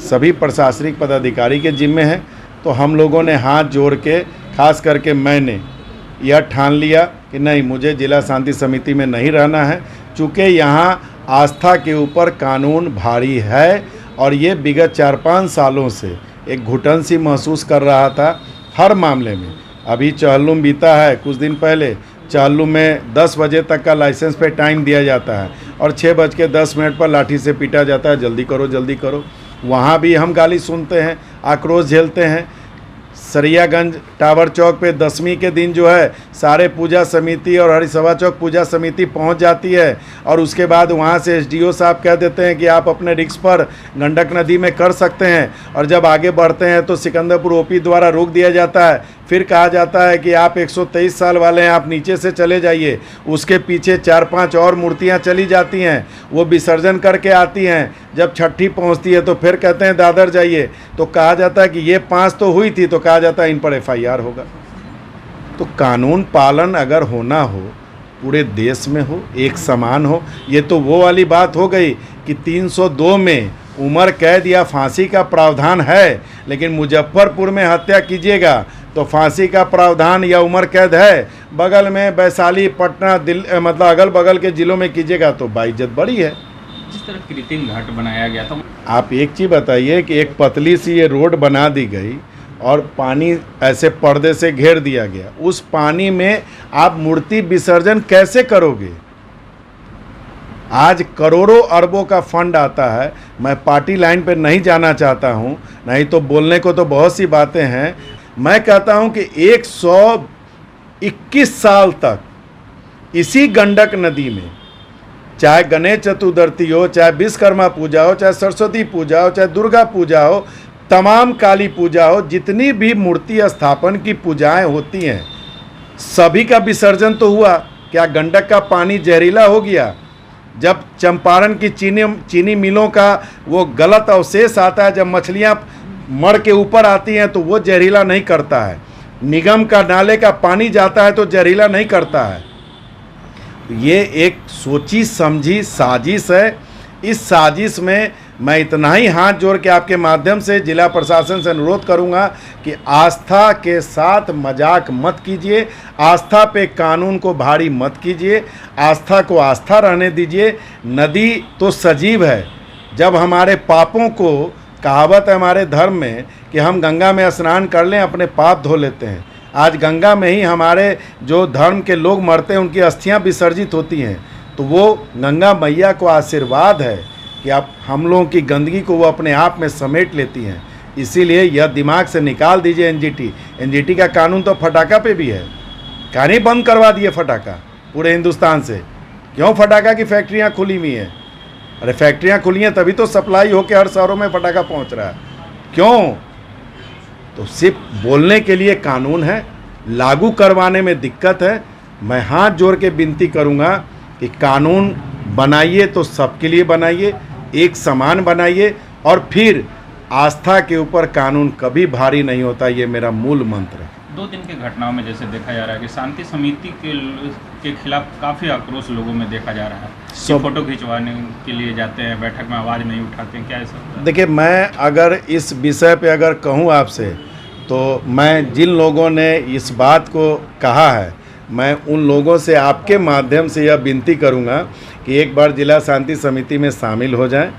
सभी प्रशासनिक पदाधिकारी के जिम्मे है। तो हम लोगों ने हाथ जोड़ के, खास करके मैंने यह ठान लिया कि नहीं, मुझे जिला शांति समिति में नहीं रहना है, चूँकि यहाँ आस्था के ऊपर कानून भारी है और ये विगत 4-5 सालों से एक घुटन सी महसूस कर रहा था हर मामले में। अभी चहल्लुम बीता है, कुछ दिन पहले चहल्लुम में 10 बजे तक का लाइसेंस पे टाइम दिया जाता है और 6:10 पर लाठी से पीटा जाता है, जल्दी करो जल्दी करो। वहाँ भी हम गाली सुनते हैं, आक्रोश झेलते हैं। सरियागंज टावर चौक पे 10वीं के दिन जो है सारे पूजा समिति और हरिसभा चौक पूजा समिति पहुंच जाती है और उसके बाद वहां से SDO साहब कह देते हैं कि आप अपने रिक्स पर गंडक नदी में कर सकते हैं, और जब आगे बढ़ते हैं तो सिकंदरपुर OP द्वारा रोक दिया जाता है फिर कहा जाता है कि आप 123 साल वाले हैं, आप नीचे से चले जाइए। उसके पीछे 4-5 और मूर्तियां चली जाती हैं, वो विसर्जन करके आती हैं। जब छठी पहुंचती है तो फिर कहते हैं दादर जाइए, तो कहा जाता है कि ये 5 तो हुई थी, तो कहा जाता है इन पर FIR होगा। तो कानून पालन अगर होना हो, पूरे देश में हो, एक समान हो। ये तो वो वाली बात हो गई कि 302 में उम्र कैद या फांसी का प्रावधान है, लेकिन मुजफ्फरपुर में हत्या कीजिएगा तो फांसी का प्रावधान या उम्र कैद है। बगल में वैशाली, पटना, दिल्ली, मतलब अगल बगल के ज़िलों में कीजिएगा तो बाइज्जत बड़ी है। जिस तरह कृत्रिम घाट बनाया गया था, आप एक चीज़ बताइए कि एक पतली सी ये रोड बना दी गई और पानी ऐसे पर्दे से घेर दिया गया, उस पानी में आप मूर्ति विसर्जन कैसे करोगे? आज करोड़ों अरबों का फंड आता है। मैं पार्टी लाइन पर नहीं जाना चाहता हूं, नहीं तो बोलने को तो बहुत सी बातें हैं। मैं कहता हूं कि 121 साल तक इसी गंडक नदी में, चाहे गणेश चतुर्थी हो, चाहे विश्वकर्मा पूजा हो, चाहे सरस्वती पूजा हो, चाहे दुर्गा पूजा हो, तमाम काली पूजा हो, जितनी भी मूर्ति स्थापन की पूजाएं होती हैं, सभी का विसर्जन तो हुआ। क्या गंडक का पानी जहरीला हो गया? जब चंपारण की चीनी मिलों का वो गलत अवशेष आता है, जब मछलियां मर के ऊपर आती हैं, तो वो जहरीला नहीं करता है। निगम का नाले का पानी जाता है तो जहरीला नहीं करता है। ये एक सोची समझी साजिश है। इस साजिश में मैं इतना ही हाथ जोड़ के आपके माध्यम से जिला प्रशासन से अनुरोध करूंगा कि आस्था के साथ मजाक मत कीजिए, आस्था पे कानून को भारी मत कीजिए, आस्था को आस्था रहने दीजिए। नदी तो सजीव है। जब हमारे पापों को, कहावत है हमारे धर्म में कि हम गंगा में स्नान कर लें, अपने पाप धो लेते हैं। आज गंगा में ही हमारे जो धर्म के लोग मरते हैं, उनकी अस्थियां विसर्जित होती हैं। तो वो गंगा मैया को आशीर्वाद है कि आप हम लोगों की गंदगी को वो अपने आप में समेट लेती हैं। इसीलिए यह दिमाग से निकाल दीजिए एनजीटी का कानून तो फटाका पे भी है। कहानी बंद करवा दिए फटाका पूरे हिंदुस्तान से। क्यों फटाका की फैक्ट्रियां खुली हुई हैं? अरे फैक्ट्रियां खुली हैं तभी तो सप्लाई होकर हर शहरों में फटाका पहुंच रहा है। क्यों? तो सिर्फ बोलने के लिए कानून है, लागू करवाने में दिक्कत है। मैं हाथ जोड़ के विनती करूंगा कि कानून बनाइए तो सबके लिए बनाइए, एक समान बनाइए, और फिर आस्था के ऊपर कानून कभी भारी नहीं होता। ये मेरा मूल मंत्र है। 2 दिन की घटनाओं में जैसे देखा जा रहा है कि शांति समिति के खिलाफ काफ़ी आक्रोश लोगों में देखा जा रहा है। फोटो खिंचवाने के लिए जाते हैं, बैठक में आवाज़ नहीं उठाते हैं, क्या ऐसा? देखिए, मैं अगर इस विषय पे अगर कहूँ आपसे, तो मैं जिन लोगों ने इस बात को कहा है, मैं उन लोगों से आपके माध्यम से यह विनती करूंगा कि एक बार जिला शांति समिति में शामिल हो जाएं,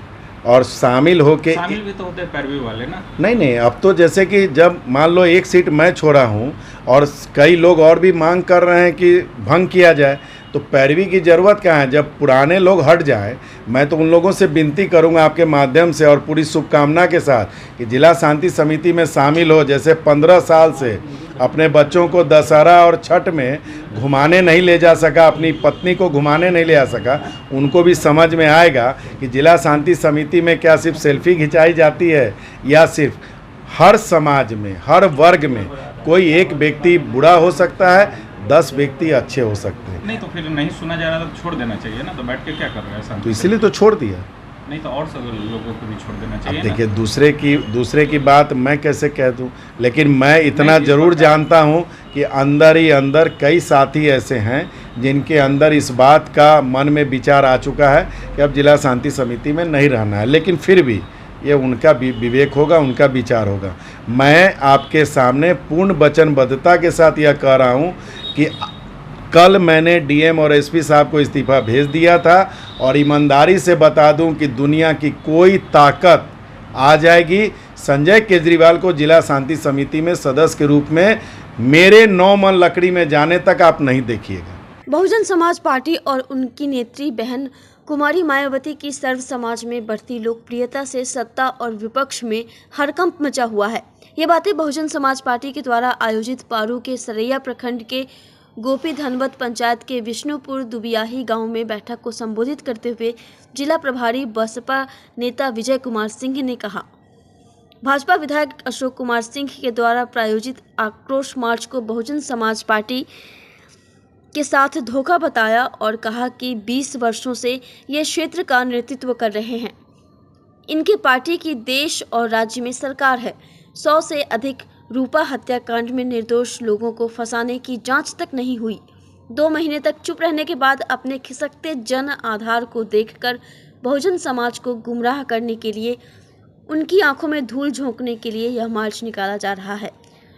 और शामिल होके शामिल भी तो होते हैं पैरवी वाले ना। नहीं, अब तो जैसे कि जब मान लो एक सीट मैं छोड़ा हूं और कई लोग और भी मांग कर रहे हैं कि भंग किया जाए, तो पैरवी की ज़रूरत क्या है? जब पुराने लोग हट जाएं, मैं तो उन लोगों से विनती करूंगा आपके माध्यम से और पूरी शुभकामना के साथ कि जिला शांति समिति में शामिल हो। जैसे 15 साल से अपने बच्चों को दशहरा और छठ में घुमाने नहीं ले जा सका, अपनी पत्नी को घुमाने नहीं ले आ सका, उनको भी समझ में आएगा कि जिला शांति समिति में क्या सिर्फ सेल्फी खिंचाई जाती है, या सिर्फ हर समाज में, हर वर्ग में कोई एक व्यक्ति बुरा हो सकता है, 10 व्यक्ति अच्छे हो सकते हैं। नहीं तो फिर नहीं सुना जा रहा तो छोड़ देना चाहिए ना। तो बैठ के क्या कर रहे हैं? तो इसलिए तो छोड़ दिया। नहीं तो और सब लोगों को भी छोड़ देना चाहिए। अब देखिए, दूसरे की बात मैं कैसे कह दूं, लेकिन मैं इतना ज़रूर जानता हूं कि अंदर ही अंदर कई साथी ऐसे हैं जिनके अंदर इस बात का मन में विचार आ चुका है कि अब जिला शांति समिति में नहीं रहना है। लेकिन फिर भी ये उनका विवेक होगा, उनका विचार होगा। मैं आपके सामने पूर्ण वचनबद्धता के साथ यह कह रहा हूँ कि कल मैंने डीएम और एसपी साहब को इस्तीफ़ा भेज दिया था, और ईमानदारी से बता दूं कि दुनिया की कोई ताकत आ जाएगी संजय केजरीवाल को जिला शांति समिति में सदस्य के रूप में मेरे 9 मन लकड़ी में जाने तक आप नहीं देखिएगा। बहुजन समाज पार्टी और उनकी नेत्री बहन कुमारी मायावती की सर्व समाज में बढ़ती लोकप्रियता से सत्ता और विपक्ष में हड़कंप मचा हुआ है। ये बातें बहुजन समाज पार्टी के द्वारा आयोजित पारू के सरैया प्रखंड के गोपी धनवत पंचायत के विष्णुपुर दुबियाही गांव में बैठक को संबोधित करते हुए जिला प्रभारी बसपा नेता विजय कुमार सिंह ने कहा। भाजपा विधायक अशोक कुमार सिंह के द्वारा प्रायोजित आक्रोश मार्च को बहुजन समाज पार्टी के साथ धोखा बताया और कहा कि 20 वर्षों से ये क्षेत्र का नेतृत्व कर रहे हैं। इनकी पार्टी की देश और राज्य में सरकार है। 100 से अधिक रूपा हत्याकांड में निर्दोष लोगों को फंसाने की जांच तक नहीं हुई। 2 महीने तक चुप रहने के बाद अपने खिसकते जन आधार को देखकर बहुजन समाज को गुमराह करने के लिए, उनकी आंखों में धूल झोंकने के लिए यह मार्च निकाला जा रहा है।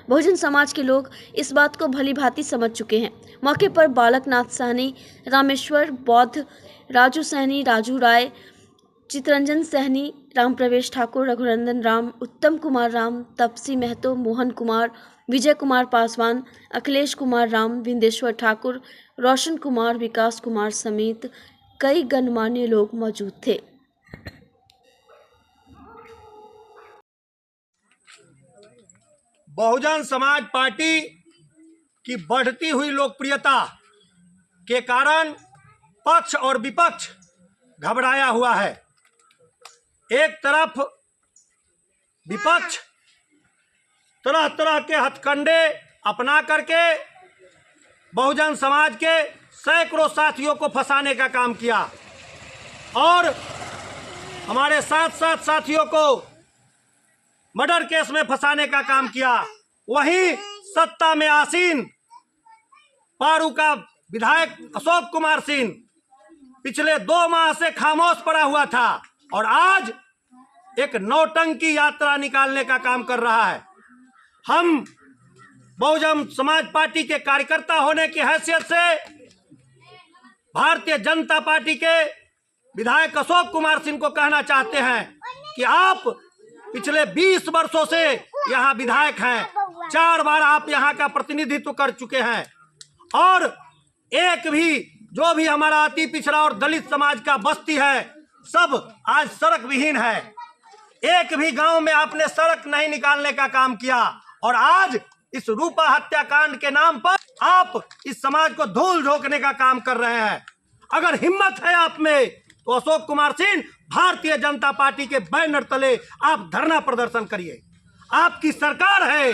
बहुजन समाज के लोग इस बात को भली भांति समझ चुके हैं। मौके पर बालकनाथ सहनी, रामेश्वर बौद्ध, राजू सहनी, राजू राय, चितरंजन सहनी, राम प्रवेश ठाकुर, रघुनंदन राम, उत्तम कुमार राम, तपसी महतो, मोहन कुमार, विजय कुमार पासवान, अखिलेश कुमार राम, विंदेश्वर ठाकुर, रोशन कुमार, विकास कुमार समेत कई गणमान्य लोग मौजूद थे। बहुजन समाज पार्टी की बढ़ती हुई लोकप्रियता के कारण पक्ष और विपक्ष घबराया हुआ है। एक तरफ विपक्ष तरह तरह के हथकंडे अपना करके बहुजन समाज के सैकड़ों साथियों को फंसाने का काम किया और हमारे साथ साथियों को मर्डर केस में फंसाने का काम किया। वहीं सत्ता में आसीन पारू का विधायक अशोक कुमार सिंह पिछले 2 माह से खामोश पड़ा हुआ था और आज एक नौटंकी यात्रा निकालने का काम कर रहा है। हम बहुजन समाज पार्टी के कार्यकर्ता होने की हैसियत से भारतीय जनता पार्टी के विधायक अशोक कुमार सिंह को कहना चाहते हैं कि आप पिछले 20 वर्षों से यहाँ विधायक हैं। 4 बार आप यहाँ का प्रतिनिधित्व कर चुके हैं और एक भी जो भी हमारा अति पिछड़ा और दलित समाज का बस्ती है सब आज सड़क विहीन है। एक भी गांव में आपने सड़क नहीं निकालने का काम किया और आज इस रूपा हत्याकांड के नाम पर आप इस समाज को धूल झोंकने का काम कर रहे हैं। अगर हिम्मत है आप में तो अशोक कुमार सिंह भारतीय जनता पार्टी के बैनर तले आप धरना प्रदर्शन करिए। आपकी सरकार है,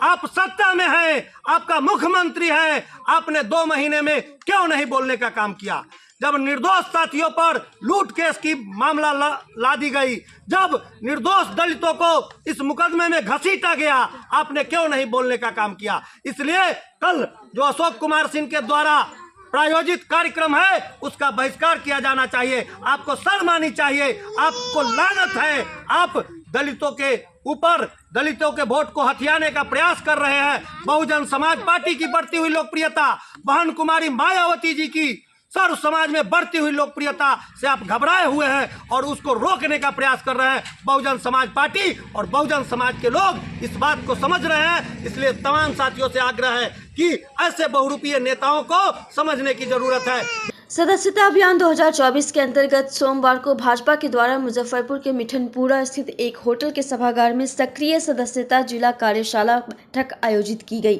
आप सत्ता में हैं, आपका मुख्यमंत्री है, आपने 2 महीने में क्यों नहीं बोलने का काम किया? जब निर्दोष साथियों पर लूट केस की मामला लादी गई, जब निर्दोष दलितों को इस मुकदमे में घसीटा गया, आपने क्यों नहीं बोलने का काम किया? इसलिए कल जो अशोक कुमार सिंह के द्वारा प्रायोजित कार्यक्रम है उसका बहिष्कार किया जाना चाहिए। आपको शर्म आनी चाहिए, आपको लानत है। आप दलितों के ऊपर दलितों के वोट को हथियाने का प्रयास कर रहे हैं। बहुजन समाज पार्टी की बढ़ती हुई लोकप्रियता, बहन कुमारी मायावती जी की सर्व समाज में बढ़ती हुई लोकप्रियता से आप घबराए हुए हैं और उसको रोकने का प्रयास कर रहे हैं। बहुजन समाज पार्टी और बहुजन समाज के लोग इस बात को समझ रहे हैं। इसलिए तमाम साथियों से आग्रह है कि ऐसे बहुरूपीय नेताओं को समझने की जरूरत है। सदस्यता अभियान 2024 के अंतर्गत सोमवार को भाजपा के द्वारा मुजफ्फरपुर के मिठनपुरा स्थित एक होटल के सभागार में सक्रिय सदस्यता जिला कार्यशाला बैठक आयोजित की गई,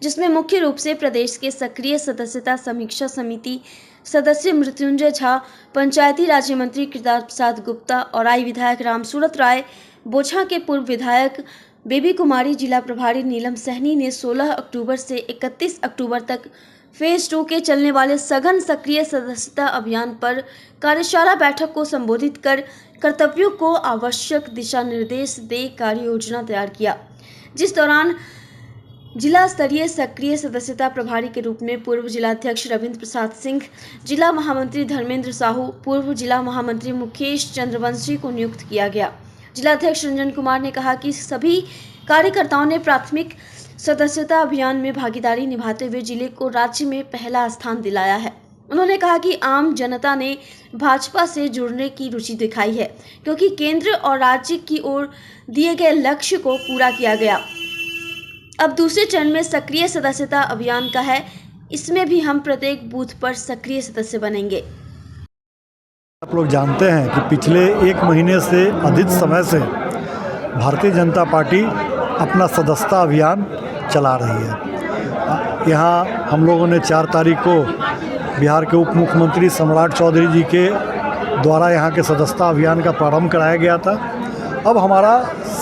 जिसमें मुख्य रूप से प्रदेश के सक्रिय सदस्यता समीक्षा समिति सदस्य मृत्युंजय झा, पंचायती राज्य मंत्री कृतार्थ प्रसाद गुप्ता और आई विधायक रामसूरत राय, बोछा के पूर्व विधायक बेबी कुमारी, जिला प्रभारी नीलम सहनी ने 16 अक्टूबर से 31 अक्टूबर तक फेज 2 के चलने वाले सघन सक्रिय सदस्यता अभियान पर कार्यशाला बैठक को संबोधित कर कर्तव्यों को आवश्यक दिशा निर्देश दे कार्य योजना तैयार किया, जिस दौरान जिला स्तरीय सक्रिय सदस्यता प्रभारी के रूप में पूर्व जिलाध्यक्ष रविंद्र प्रसाद सिंह, जिला महामंत्री धर्मेंद्र साहू, पूर्व जिला महामंत्री मुकेश चंद्रवंशी को नियुक्त किया गया। जिलाध्यक्ष रंजन कुमार ने कहा कि सभी कार्यकर्ताओं ने प्राथमिक सदस्यता अभियान में भागीदारी निभाते हुए जिले को राज्य में पहला स्थान दिलाया है। उन्होंने कहा कि आम जनता ने भाजपा से जुड़ने की रुचि दिखाई है, क्योंकि केंद्र और राज्य की ओर दिए गए लक्ष्य को पूरा किया गया। अब दूसरे चरण में सक्रिय सदस्यता अभियान का है, इसमें भी हम प्रत्येक बूथ पर सक्रिय सदस्य बनेंगे। आप लोग जानते हैं कि पिछले 1 महीने से अधिक समय से भारतीय जनता पार्टी अपना सदस्यता अभियान चला रही है। यहाँ हम लोगों ने 4 तारीख को बिहार के उप मुख्यमंत्री सम्राट चौधरी जी के द्वारा यहाँ के सदस्यता अभियान का प्रारंभ कराया गया था। अब हमारा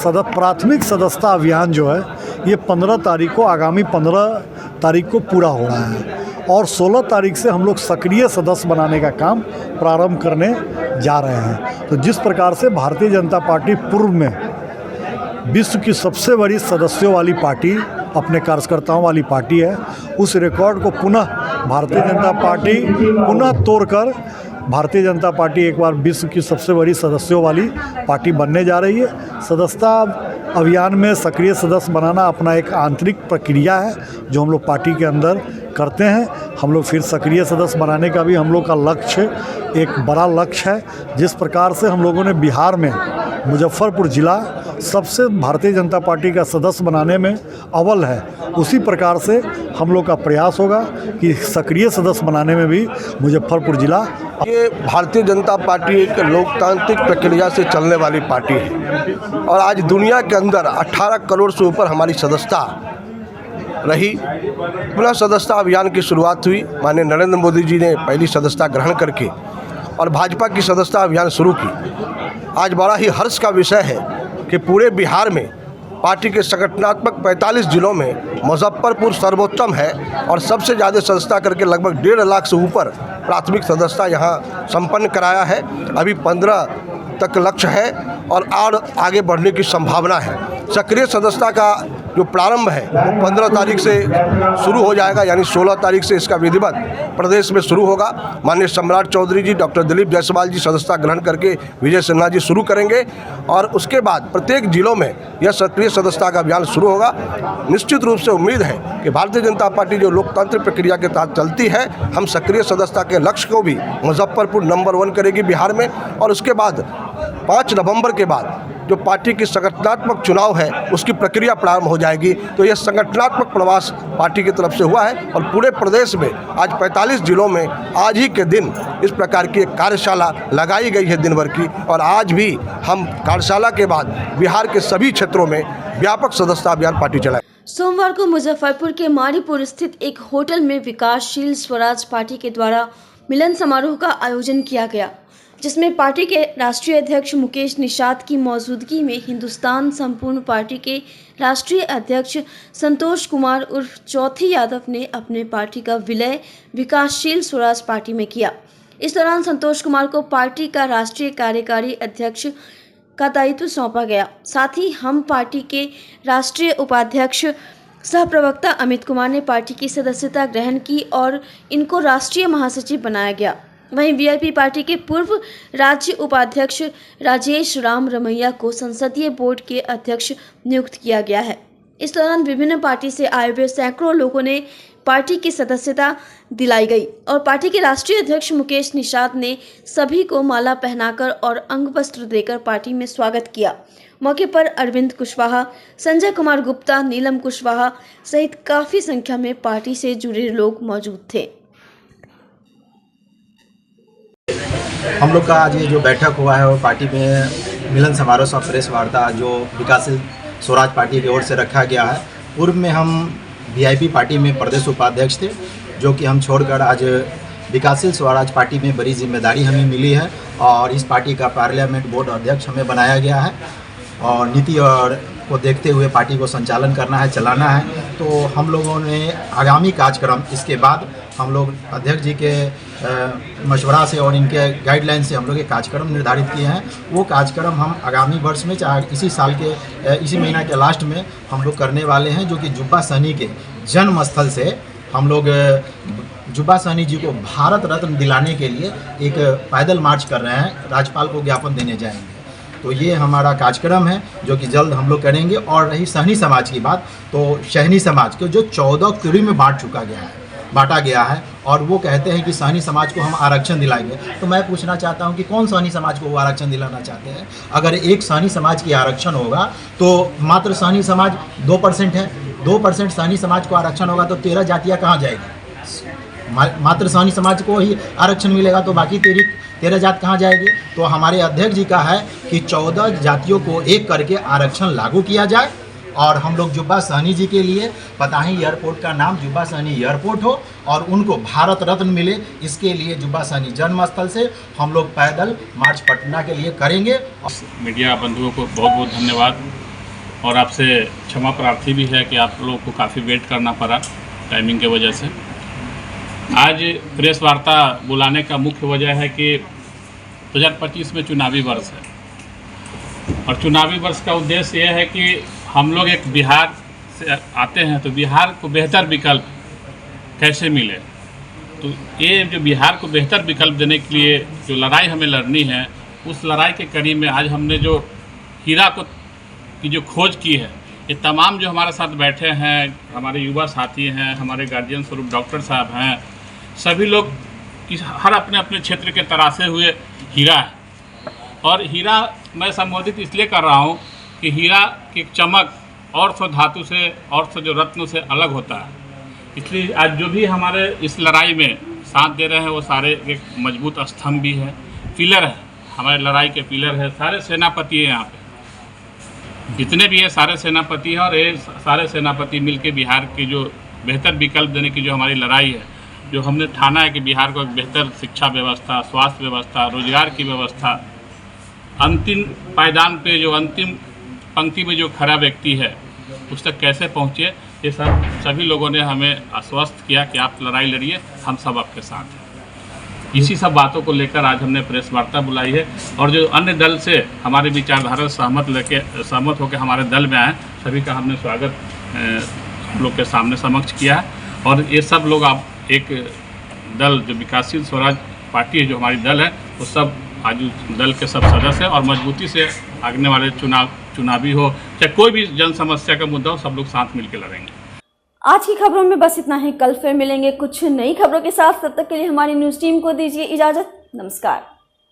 प्राथमिक सदस्यता अभियान जो है ये 15 तारीख को, आगामी 15 तारीख को पूरा हो रहा है और 16 तारीख से हम लोग सक्रिय सदस्य बनाने का काम प्रारंभ करने जा रहे हैं। तो जिस प्रकार से भारतीय जनता पार्टी पूर्व में विश्व की सबसे बड़ी सदस्यों वाली पार्टी, अपने कार्यकर्ताओं वाली पार्टी है, उस रिकॉर्ड को पुनः भारतीय जनता पार्टी पुनः तोड़कर भारतीय जनता पार्टी एक बार विश्व की सबसे बड़ी सदस्यों वाली पार्टी बनने जा रही है। सदस्यता अभियान में सक्रिय सदस्य बनाना अपना एक आंतरिक प्रक्रिया है जो हम लोग पार्टी के अंदर करते हैं। हम लोग फिर सक्रिय सदस्य बनाने का भी हम लोग का लक्ष्य, एक बड़ा लक्ष्य है। जिस प्रकार से हम लोगों ने बिहार में मुजफ्फरपुर ज़िला सबसे भारतीय जनता पार्टी का सदस्य बनाने में अव्वल है, उसी प्रकार से हम लोग का प्रयास होगा कि सक्रिय सदस्य बनाने में भी मुजफ्फरपुर ज़िला। ये भारतीय जनता पार्टी एक लोकतांत्रिक प्रक्रिया से चलने वाली पार्टी है और आज दुनिया के अंदर 18 करोड़ से ऊपर हमारी सदस्यता रही। पुनः सदस्यता अभियान की शुरुआत हुई, माननीय नरेंद्र मोदी जी ने पहली सदस्यता ग्रहण करके और भाजपा की सदस्यता अभियान शुरू की। आज बड़ा ही हर्ष का विषय है कि पूरे बिहार में पार्टी के संगठनात्मक 45 जिलों में मुजफ्फरपुर सर्वोत्तम है और सबसे ज़्यादा सदस्यता करके लगभग 1.5 लाख से ऊपर प्राथमिक सदस्यता यहाँ संपन्न कराया है। अभी 15 तक लक्ष्य है और आगे बढ़ने की संभावना है। सक्रिय सदस्यता का जो प्रारंभ है वो 15 तारीख से शुरू हो जाएगा, यानी 16 तारीख से इसका विधिवत प्रदेश में शुरू होगा। माननीय सम्राट चौधरी जी, डॉक्टर दिलीप जायसवाल जी सदस्यता ग्रहण करके विजय सिन्हा जी शुरू करेंगे और उसके बाद प्रत्येक जिलों में यह सक्रिय सदस्यता का अभियान शुरू होगा। निश्चित रूप से उम्मीद है कि भारतीय जनता पार्टी जो लोकतांत्रिक प्रक्रिया के तहत चलती है, हम सक्रिय सदस्यता के लक्ष्य को भी मुजफ्फरपुर नंबर 1 करेगी बिहार में और उसके बाद 5 नवंबर के बाद जो पार्टी की संगठनात्मक चुनाव है उसकी प्रक्रिया प्रारंभ हो जाएगी। तो यह संगठनात्मक प्रवास पार्टी की तरफ से हुआ है और पूरे प्रदेश में आज 45 जिलों में आज ही के दिन इस प्रकार की एक कार्यशाला लगाई गई है दिन भर की और आज भी हम कार्यशाला के बाद बिहार के सभी क्षेत्रों में व्यापक सदस्यता अभियान पार्टी चलाए। सोमवार को मुजफ्फरपुर के मारीपुर स्थित एक होटल में विकासशील स्वराज पार्टी के द्वारा मिलन समारोह का आयोजन किया गया, जिसमें पार्टी के राष्ट्रीय अध्यक्ष मुकेश निषाद की मौजूदगी में हिंदुस्तान संपूर्ण पार्टी के राष्ट्रीय अध्यक्ष संतोष कुमार उर्फ चौथी यादव ने अपने पार्टी का विलय विकासशील स्वराज पार्टी में किया। इस दौरान संतोष कुमार को पार्टी का राष्ट्रीय कार्यकारी अध्यक्ष का दायित्व सौंपा गया। साथ ही हम पार्टी के राष्ट्रीय उपाध्यक्ष सह प्रवक्ता अमित कुमार ने पार्टी की सदस्यता ग्रहण की और इनको राष्ट्रीय महासचिव बनाया गया। वहीं वीआईपी पार्टी के पूर्व राज्य उपाध्यक्ष राजेश राम रमैया को संसदीय बोर्ड के अध्यक्ष नियुक्त किया गया है। इस दौरान विभिन्न पार्टी से आए हुए सैकड़ों लोगों ने पार्टी की सदस्यता दिलाई गई और पार्टी के राष्ट्रीय अध्यक्ष मुकेश निषाद ने सभी को माला पहनाकर और अंग वस्त्र देकर पार्टी में स्वागत किया। मौके पर अरविंद कुशवाहा, संजय कुमार गुप्ता, नीलम कुशवाहा सहित काफ़ी संख्या में पार्टी से जुड़े लोग मौजूद थे। हम लोग का आज ये जो बैठक हुआ है वो पार्टी में मिलन समारोह सह प्रेस वार्ता जो विकासशील स्वराज पार्टी की ओर से रखा गया है। पूर्व में हम वीआईपी पार्टी में प्रदेश उपाध्यक्ष थे, जो कि हम छोड़कर आज विकासशील स्वराज पार्टी में बड़ी जिम्मेदारी हमें मिली है और इस पार्टी का पार्लियामेंट बोर्ड अध्यक्ष हमें बनाया गया है और नीति और को देखते हुए पार्टी को संचालन करना है, चलाना है। तो हम लोगों ने आगामी कार्यक्रम इसके बाद हम लोग अध्यक्ष जी के मशवरा से और इनके गाइडलाइन से हम लोग एक कार्यक्रम निर्धारित किए हैं। वो कार्यक्रम हम आगामी वर्ष में चाहे इसी साल के इसी महीना के लास्ट में हम लोग करने वाले हैं, जो कि जुब्बा सहनी के जन्म स्थल से हम लोग जुब्बा सहनी जी को भारत रत्न दिलाने के लिए एक पैदल मार्च कर रहे हैं, राज्यपाल को ज्ञापन देने जाएंगे। तो ये हमारा कार्यक्रम है जो कि जल्द हम लोग करेंगे। और रही सहनी समाज की बात, तो सहनी समाज को जो 14 कुरी में बांटा गया है और वो कहते हैं कि सहनी समाज को हम आरक्षण दिलाएंगे। तो मैं पूछना चाहता हूं कि कौन सहनी समाज को वो आरक्षण दिलाना चाहते हैं? अगर एक सहनी समाज की आरक्षण होगा तो मात्र सहनी समाज 2% है, 2% सहनी समाज को आरक्षण होगा तो 13 जातियाँ कहाँ जाएगी? मात्र सहनी समाज को ही आरक्षण मिलेगा तो बाकी 13 जात कहाँ जाएगी? तो हमारे अध्यक्ष जी का है कि 14 जातियों को एक करके आरक्षण लागू किया जाए और हम लोग जुब्बा सहनी जी के लिए पताही एयरपोर्ट का नाम जुब्बा सहनी एयरपोर्ट हो और उनको भारत रत्न मिले। इसके लिए जुब्बा सहनी जन्म स्थल से हम लोग पैदल मार्च पटना के लिए करेंगे। मीडिया बंधुओं को बहुत बहुत धन्यवाद। और आपसे क्षमा प्रार्थी भी है कि आप लोगों को काफ़ी वेट करना पड़ा टाइमिंग की वजह से। आज प्रेस वार्ता बुलाने का मुख्य वजह है कि 2025 में चुनावी वर्ष है और चुनावी वर्ष का उद्देश्य यह है कि हम लोग एक बिहार से आते हैं तो बिहार को बेहतर विकल्प कैसे मिले। तो ये जो बिहार को बेहतर विकल्प देने के लिए जो लड़ाई हमें लड़नी है, उस लड़ाई के करीब में आज हमने जो हीरा को की जो खोज की है, ये तमाम जो हमारे साथ बैठे हैं, हमारे युवा साथी हैं, हमारे गार्जियन स्वरूप डॉक्टर साहब हैं, सभी लोग हर अपने अपने क्षेत्र के तराशे हुए हीरा है। और हीरा मैं संबोधित इसलिए कर रहा हूँ कि हीरा की चमक और सौ धातु से और सौ जो रत्नों से अलग होता है। इसलिए आज जो भी हमारे इस लड़ाई में साथ दे रहे हैं वो सारे एक मजबूत स्तंभ भी है, पिलर है, हमारे लड़ाई के पिलर है। सारे सेनापति हैं यहाँ पे, जितने भी हैं सारे सेनापति हैं और ये सारे सेनापति मिलके बिहार के जो बेहतर विकल्प देने की जो हमारी लड़ाई है, जो हमने ठाना है कि बिहार को एक बेहतर शिक्षा व्यवस्था, स्वास्थ्य व्यवस्था, रोजगार की व्यवस्था, अंतिम पायदान पे जो अंतिम पंक्ति में जो खड़ा व्यक्ति है उस तक कैसे पहुँचे, ये सभी लोगों ने हमें आश्वस्त किया कि आप लड़ाई लड़िए, हम सब आपके साथ हैं। इसी सब बातों को लेकर आज हमने प्रेस वार्ता बुलाई है और जो अन्य दल से हमारे विचारधारा सहमत होकर हमारे दल में आए, सभी का हमने स्वागत हम लोग के सामने समक्ष किया है। और ये सब लोग आप एक दल जो विकासशील स्वराज पार्टी है, जो हमारी दल है, वो सब आज दल के सब सदस्य और मजबूती से आगने वाले चुनावी हो चाहे कोई भी जन समस्या का मुद्दा हो, सब लोग साथ मिलकर लड़ेंगे। आज की खबरों में बस इतना ही। कल फिर मिलेंगे कुछ नई खबरों के साथ। तब तक के लिए हमारी न्यूज़ टीम को दीजिए इजाज़त। नमस्कार।